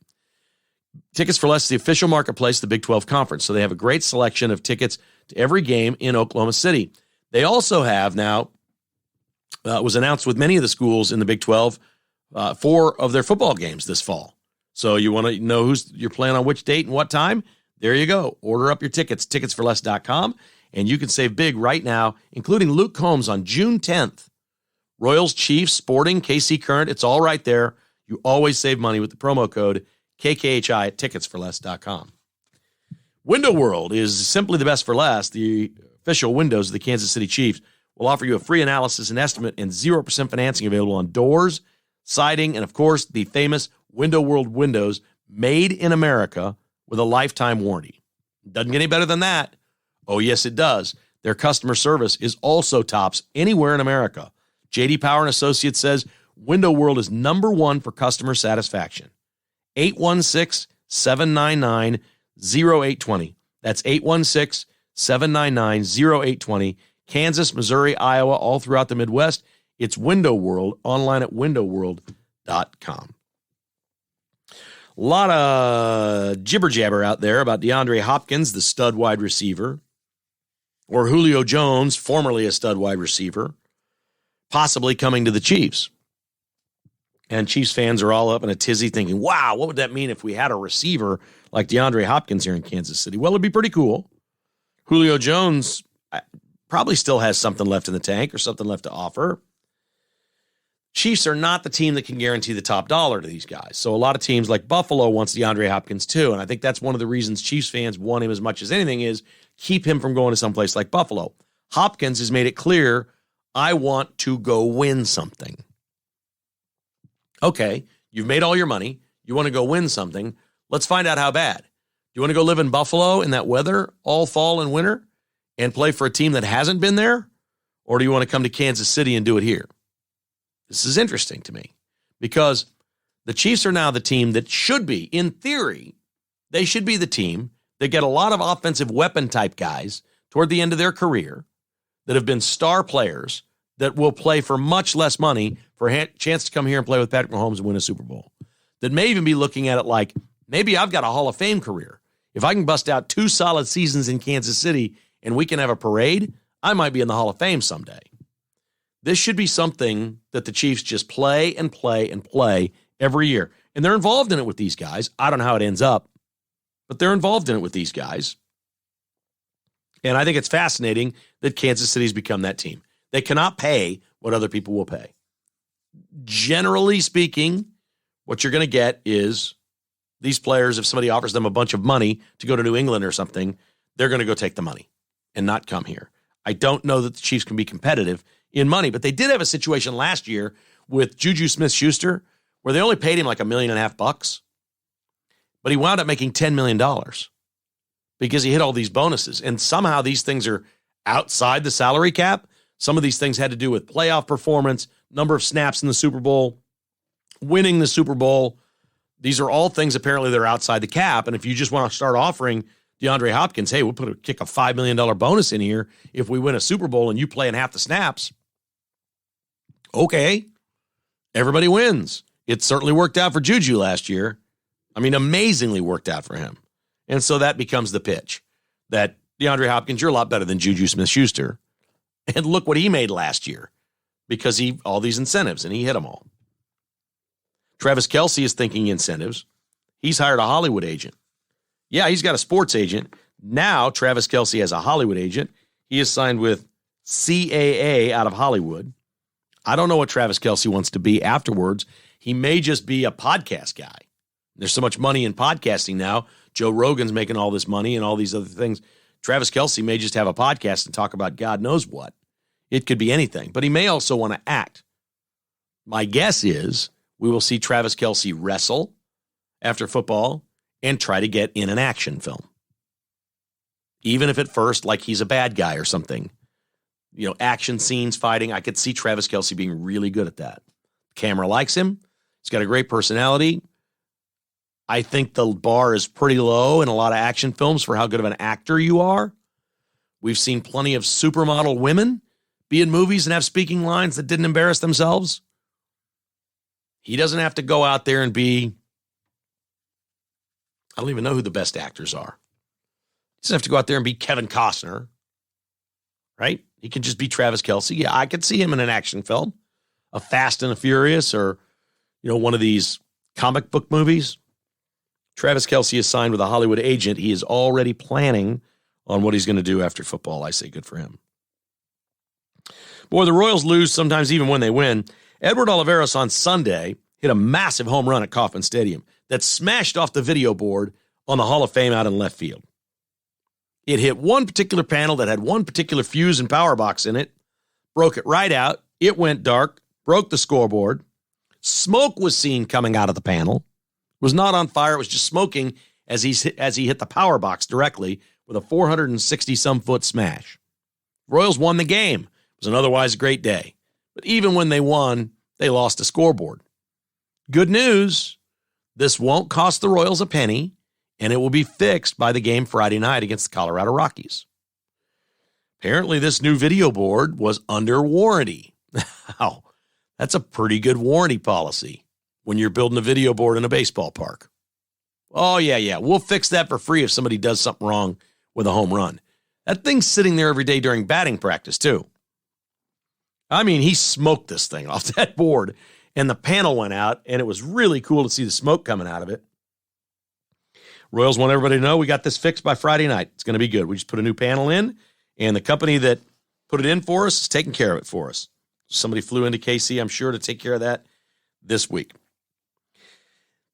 S2: Tickets for Less is the official marketplace of the Big 12 Conference, so they have a great selection of tickets to every game in Oklahoma City. They also have now, it was announced with many of the schools in the Big 12, 4 of their football games this fall. So you want to know who's you're playing on which date and what time? There you go. Order up your tickets, ticketsforless.com, and you can save big right now, including Luke Combs on June 10th. Royals, Chiefs, Sporting, KC Current, it's all right there. You always save money with the promo code KKHI at ticketsforless.com. Window World is simply the best for less. The official windows of the Kansas City Chiefs will offer you a free analysis and estimate and 0% financing available on doors, siding, and, of course, the famous Window World windows made in America with a lifetime warranty. Doesn't get any better than that. Oh, yes, it does. Their customer service is also tops anywhere in America. J.D. Power and Associates says Window World is #1 for customer satisfaction. 816-799-0820. That's 816-799-0820. Kansas, Missouri, Iowa, all throughout the Midwest. It's Window World, online at windowworld.com. A lot of jibber-jabber out there about DeAndre Hopkins, the stud wide receiver, or Julio Jones, formerly a stud wide receiver, possibly coming to the Chiefs. And Chiefs fans are all up in a tizzy thinking, wow, what would that mean if we had a receiver like DeAndre Hopkins here in Kansas City? Well, it'd be pretty cool. Julio Jones probably still has something left in the tank or something left to offer. Chiefs are not the team that can guarantee the top dollar to these guys. So a lot of teams like Buffalo wants DeAndre Hopkins too. And I think that's one of the reasons Chiefs fans want him as much as anything is keep him from going to someplace like Buffalo. Hopkins has made it clear, I want to go win something. Okay, you've made all your money. You want to go win something. Let's find out how bad. Do you want to go live in Buffalo in that weather all fall and winter and play for a team that hasn't been there? Or do you want to come to Kansas City and do it here? This is interesting to me because the Chiefs are now the team that should be, in theory, they should be the team that get a lot of offensive weapon type guys toward the end of their career that have been star players that will play for much less money for a chance to come here and play with Patrick Mahomes and win a Super Bowl. That may even be looking at it like, maybe I've got a Hall of Fame career. If I can bust out 2 solid seasons in Kansas City and we can have a parade, I might be in the Hall of Fame someday. This should be something that the Chiefs just play and play and play every year. And they're involved in it with these guys. I don't know how it ends up, but they're involved in it with these guys. And I think it's fascinating that Kansas City's become that team. They cannot pay what other people will pay. Generally speaking, what you're going to get is these players, if somebody offers them a bunch of money to go to New England or something, they're going to go take the money and not come here. I don't know that the Chiefs can be competitive in money, but they did have a situation last year with Juju Smith-Schuster where they only paid him like $1.5 million, but he wound up making $10 million because he hit all these bonuses. And somehow these things are outside the salary cap. Some of these things had to do with playoff performance, number of snaps in the Super Bowl, winning the Super Bowl. These are all things apparently that are outside the cap. And if you just want to start offering DeAndre Hopkins, hey, we'll kick a $5 million bonus in here if we win a Super Bowl and you play in half the snaps. Okay, everybody wins. It certainly worked out for Juju last year. I mean, amazingly worked out for him. And so that becomes the pitch that DeAndre Hopkins, you're a lot better than Juju Smith-Schuster. And look what he made last year because all these incentives, and he hit them all. Travis Kelce is thinking incentives. He's hired a Hollywood agent. Yeah, he's got a sports agent. Now Travis Kelce has a Hollywood agent. He is signed with CAA out of Hollywood. I don't know what Travis Kelce wants to be afterwards. He may just be a podcast guy. There's so much money in podcasting now. Joe Rogan's making all this money and all these other things. Travis Kelce may just have a podcast and talk about God knows what. It could be anything, but he may also want to act. My guess is we will see Travis Kelce wrestle after football and try to get in an action film. Even if at first, like he's a bad guy or something. You know, action scenes, fighting. I could see Travis Kelce being really good at that. The camera likes him. He's got a great personality. I think the bar is pretty low in a lot of action films for how good of an actor you are. We've seen plenty of supermodel women be in movies and have speaking lines that didn't embarrass themselves. He doesn't have to go out there and be, I don't even know who the best actors are. He doesn't have to go out there and be Kevin Costner, right? He can just be Travis Kelce. Yeah, I could see him in an action film, a Fast and a Furious, or, you know, one of these comic book movies. Travis Kelce is signed with a Hollywood agent. He is already planning on what he's going to do after football. I say good for him. Boy, the Royals lose sometimes even when they win. Edward Olivares on Sunday hit a massive home run at Kauffman Stadium that smashed off the video board on the Hall of Fame out in left field. It hit one particular panel that had one particular fuse and power box in it, broke it right out. It went dark, broke the scoreboard. Smoke was seen coming out of the panel. It was not on fire. It was just smoking as he hit the power box directly with a 460-some foot smash. Royals won the game. It was an otherwise great day. But even when they won, they lost a scoreboard. Good news, this won't cost the Royals a penny, and it will be fixed by the game Friday night against the Colorado Rockies. Apparently, this new video board was under warranty. Wow, that's a pretty good warranty policy when you're building a video board in a baseball park. Oh, yeah, we'll fix that for free if somebody does something wrong with a home run. That thing's sitting there every day during batting practice, too. I mean, he smoked this thing off that board, and the panel went out, and it was really cool to see the smoke coming out of it. Royals want everybody to know we got this fixed by Friday night. It's going to be good. We just put a new panel in, and the company that put it in for us is taking care of it for us. Somebody flew into KC, I'm sure, to take care of that this week.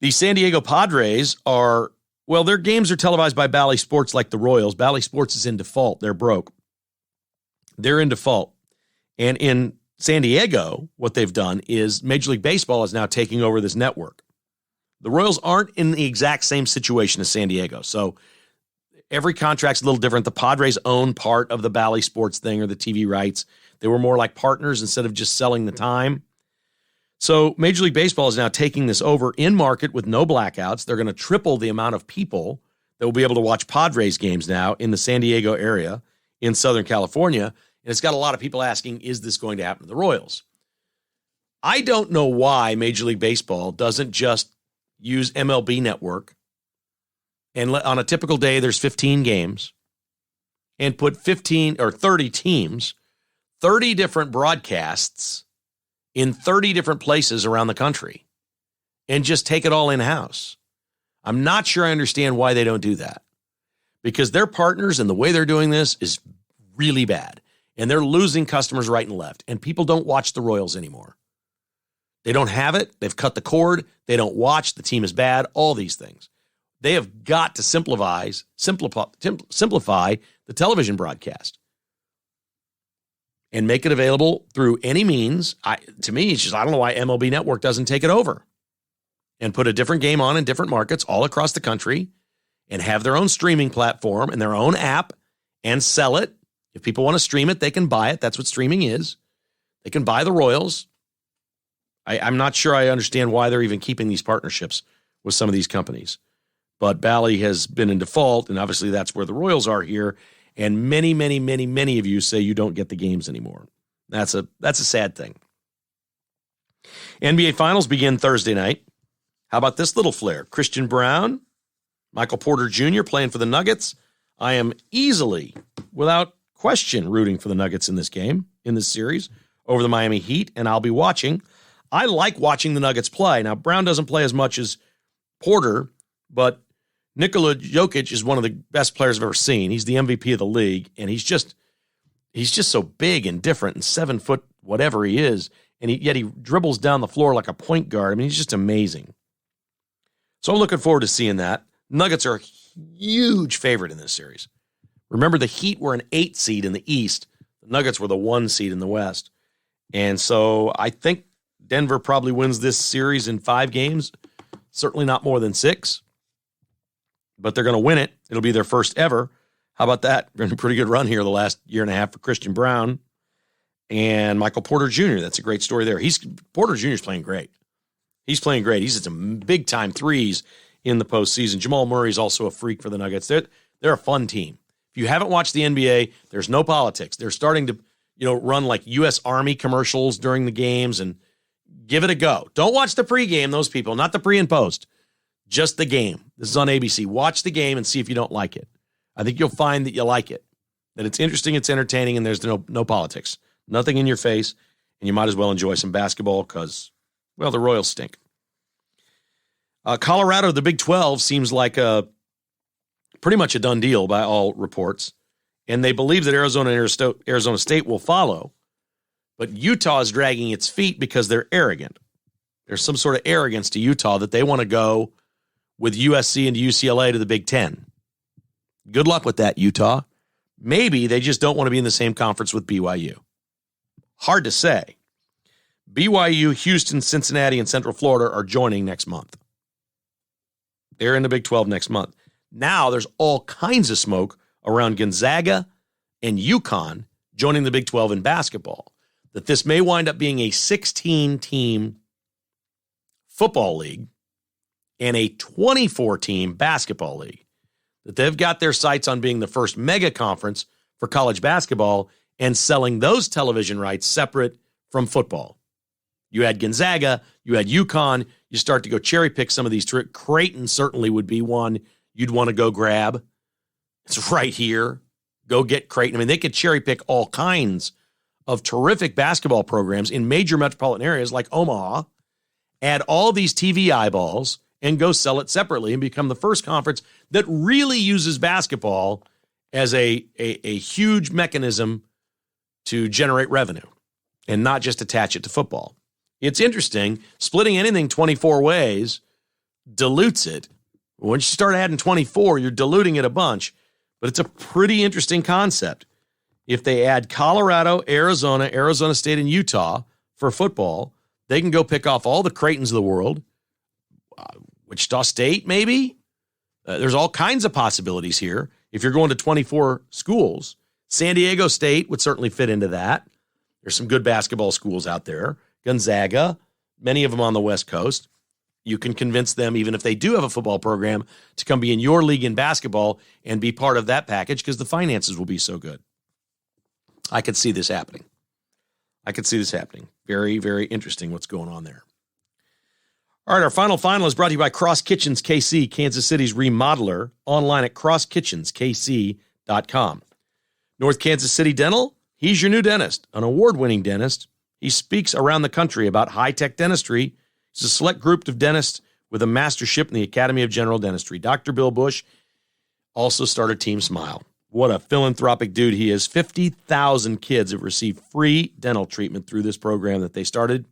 S2: The San Diego Padres are, well, their games are televised by Bally Sports like the Royals. Bally Sports is in default. They're broke. They're in default. And in San Diego, what they've done is Major League Baseball is now taking over this network. The Royals aren't in the exact same situation as San Diego. So every contract's a little different. The Padres own part of the Bally Sports thing or the TV rights. They were more like partners instead of just selling the time. So Major League Baseball is now taking this over in market with no blackouts. They're going to triple the amount of people that will be able to watch Padres games now in the San Diego area in Southern California. And it's got a lot of people asking, is this going to happen to the Royals? I don't know why Major League Baseball doesn't just use MLB Network and on a typical day there's 15 games and put 15 or 30 teams, 30 different broadcasts in 30 different places around the country and just take it all in-house. I'm not sure I understand why they don't do that, because their partners and the way they're doing this is really bad, and they're losing customers right and left, and people don't watch the Royals anymore. They don't have it. They've cut the cord. They don't watch. The team is bad. All these things. They have got to simplify the television broadcast and make it available through any means. To me, it's just, I don't know why MLB Network doesn't take it over and put a different game on in different markets all across the country and have their own streaming platform and their own app and sell it. If people want to stream it, they can buy it. That's what streaming is. They can buy the Royals. I'm not sure I understand why they're even keeping these partnerships with some of these companies. But Bally has been in default, and obviously that's where the Royals are here. And many, many, many, many of you say you don't get the games anymore. That's a sad thing. NBA Finals begin Thursday night. How about this little flair? Christian Brown, Michael Porter Jr. playing for the Nuggets. I am easily, without question, rooting for the Nuggets in this game, in this series, over the Miami Heat, and I'll be watching. I like watching the Nuggets play. Now, Brown doesn't play as much as Porter, but Nikola Jokic is one of the best players I've ever seen. He's the MVP of the league, and he's just so big and different and 7 foot whatever he is, and yet he dribbles down the floor like a point guard. I mean, he's just amazing. So I'm looking forward to seeing that. Nuggets are a huge favorite in this series. Remember, the Heat were an 8 seed in the East. The Nuggets were the 1 seed in the West. And so I think Denver probably wins this series in 5 games, certainly not more than 6. But they're going to win it. It'll be their first ever. How about that? Been a pretty good run here the last year and a half for Christian Brown and Michael Porter Jr. That's a great story there. Porter Jr. is playing great. He's playing great. He's at some big-time threes in the postseason. Jamal Murray's also a freak for the Nuggets. They're a fun team. If you haven't watched the NBA, there's no politics. They're starting to, run like U.S. Army commercials during the games and give it a go. Don't watch the pregame, those people, not the pre and post. Just the game. This is on ABC. Watch the game and see if you don't like it. I think you'll find that you like it, that it's interesting, it's entertaining, and there's no politics. Nothing in your face, and you might as well enjoy some basketball because, well, the Royals stink. Colorado, the Big 12, seems like pretty much a done deal by all reports, and they believe that Arizona State will follow, but Utah is dragging its feet because they're arrogant. There's some sort of arrogance to Utah that they want to go with USC and UCLA to the Big Ten. Good luck with that, Utah. Maybe they just don't want to be in the same conference with BYU. Hard to say. BYU, Houston, Cincinnati, and Central Florida are joining next month. They're in the Big 12 next month. Now there's all kinds of smoke around Gonzaga and UConn joining the Big 12 in basketball, that this may wind up being a 16-team football league and a 24-team basketball league, that they've got their sights on being the first mega conference for college basketball and selling those television rights separate from football. You had Gonzaga, you had UConn, you start to go cherry pick some of these. Creighton certainly would be one you'd want to go grab. It's right here. Go get Creighton. I mean, they could cherry pick all kinds of terrific basketball programs in major metropolitan areas like Omaha, add all these TV eyeballs, and go sell it separately and become the first conference that really uses basketball as a huge mechanism to generate revenue and not just attach it to football. It's interesting. Splitting anything 24 ways dilutes it. Once you start adding 24, you're diluting it a bunch, but it's a pretty interesting concept. If they add Colorado, Arizona, Arizona State, and Utah for football, they can go pick off all the Creightons of the world, Wichita State, maybe. There's all kinds of possibilities here. If you're going to 24 schools, San Diego State would certainly fit into that. There's some good basketball schools out there. Gonzaga, many of them on the West Coast. You can convince them, even if they do have a football program, to come be in your league in basketball and be part of that package because the finances will be so good. I could see this happening. Very, very interesting what's going on there. All right, our final is brought to you by Cross Kitchens KC, Kansas City's remodeler, online at crosskitchenskc.com. North Kansas City Dental, he's your new dentist, an award-winning dentist. He speaks around the country about high-tech dentistry. He's a select group of dentists with a mastership in the Academy of General Dentistry. Dr. Bill Bush also started Team Smile. What a philanthropic dude he is. 50,000 kids have received free dental treatment through this program that they started.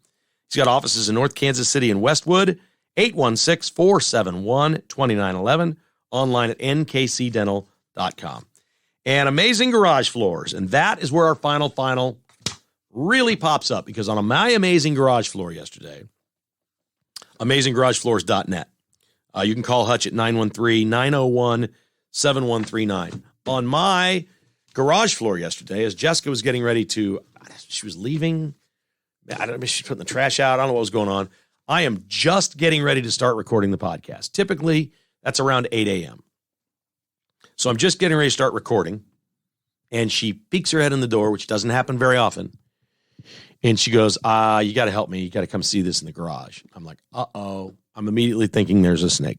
S2: He's got offices in North Kansas City and Westwood, 816-471-2911, online at nkcdental.com. And Amazing Garage Floors, and that is where our final really pops up, because on my Amazing Garage Floor yesterday, AmazingGarageFloors.net. You can call Hutch at 913-901-7139. On my garage floor yesterday, as Jessica was getting ready to, she was leaving. I don't know, she's putting the trash out. I don't know what was going on. I am just getting ready to start recording the podcast. Typically, that's around 8 a.m. So I'm just getting ready to start recording, and she peeks her head in the door, which doesn't happen very often. And she goes, you got to help me. You got to come see this in the garage. I'm like, uh-oh. I'm immediately thinking there's a snake.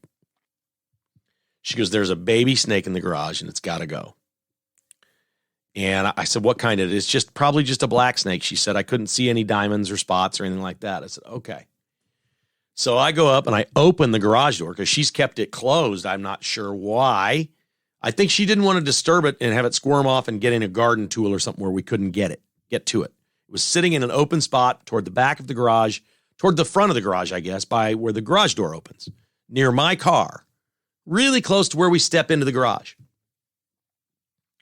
S2: She goes, there's a baby snake in the garage, and it's got to go. And I said, what kind of it is? Probably just a black snake. She said, I couldn't see any diamonds or spots or anything like that. I said, okay. So I go up and I open the garage door because she's kept it closed. I'm not sure why. I think she didn't want to disturb it and have it squirm off and get in a garden tool or something where we couldn't get to it. It was sitting in an open spot toward the back of the garage, toward the front of the garage, I guess, by where the garage door opens, near my car, really close to where we step into the garage.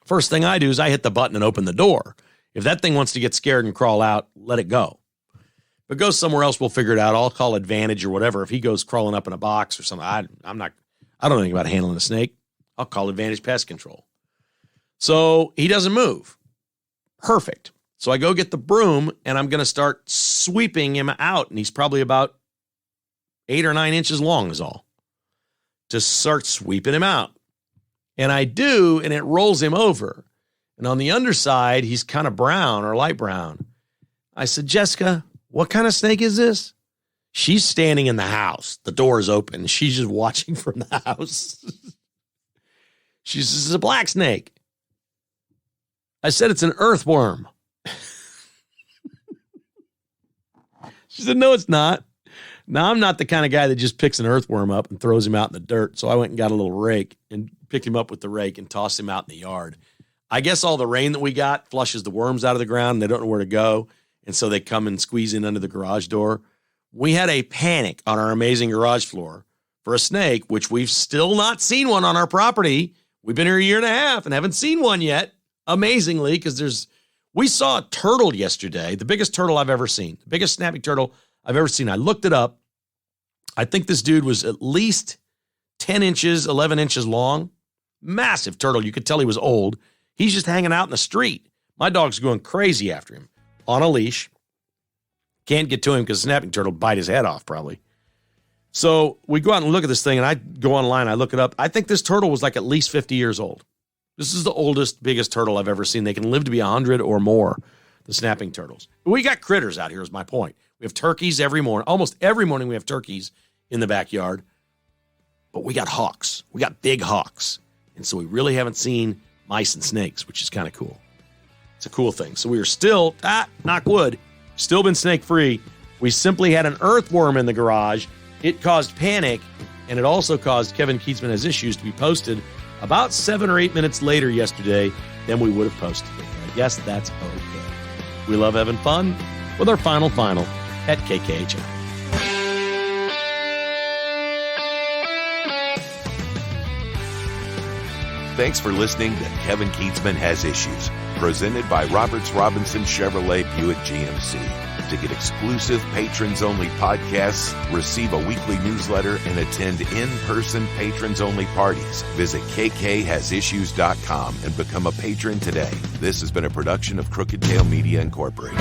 S2: First thing I do is I hit the button and open the door. If that thing wants to get scared and crawl out, let it go. If it goes somewhere else, we'll figure it out. I'll call Advantage or whatever. If he goes crawling up in a box or something, I don't know anything about handling a snake. I'll call Advantage Pest Control. So he doesn't move. Perfect. So I go get the broom, and I'm going to start sweeping him out, and he's probably about 8 or 9 inches long is all, to start sweeping him out. And I do, and it rolls him over. And on the underside, he's kind of brown or light brown. I said, Jessica, what kind of snake is this? She's standing in the house. The door is open. She's just watching from the house. She says, it's a black snake. I said, it's an earthworm. She said, no, it's not. Now, I'm not the kind of guy that just picks an earthworm up and throws him out in the dirt. So I went and got a little rake and picked him up with the rake and tossed him out in the yard. I guess all the rain that we got flushes the worms out of the ground and they don't know where to go. And so they come and squeeze in under the garage door. We had a panic on our Amazing Garage Floor for a snake, which we've still not seen one on our property. We've been here a year and a half and haven't seen one yet, amazingly, because we saw a turtle yesterday, the biggest turtle I've ever seen, the biggest snapping turtle I've ever seen. I looked it up. I think this dude was at least 10 inches, 11 inches long. Massive turtle. You could tell he was old. He's just hanging out in the street. My dog's going crazy after him on a leash. Can't get to him because the snapping turtle bite his head off probably. So we go out and look at this thing, and I go online. I look it up. I think this turtle was like at least 50 years old. This is the oldest, biggest turtle I've ever seen. They can live to be 100 or more, the snapping turtles. We got critters out here is my point. We have turkeys every morning. Almost every morning we have turkeys in the backyard. But we got hawks. We got big hawks. And so we really haven't seen mice and snakes, which is kind of cool. It's a cool thing. So we are still, knock wood, still been snake-free. We simply had an earthworm in the garage. It caused panic, and it also caused Kevin Keatsman Has Issues to be posted about 7 or 8 minutes later yesterday than we would have posted it. I guess that's okay. We love having fun with our final at KKHM.
S1: Thanks for listening to Kevin Keatsman Has Issues, presented by Roberts Robinson Chevrolet Buick GMC. Subscribe to get exclusive patrons-only podcasts, receive a weekly newsletter, and attend in-person patrons-only parties. Visit kkhasissues.com and become a patron today. This has been a production of Crooked Tail Media Incorporated.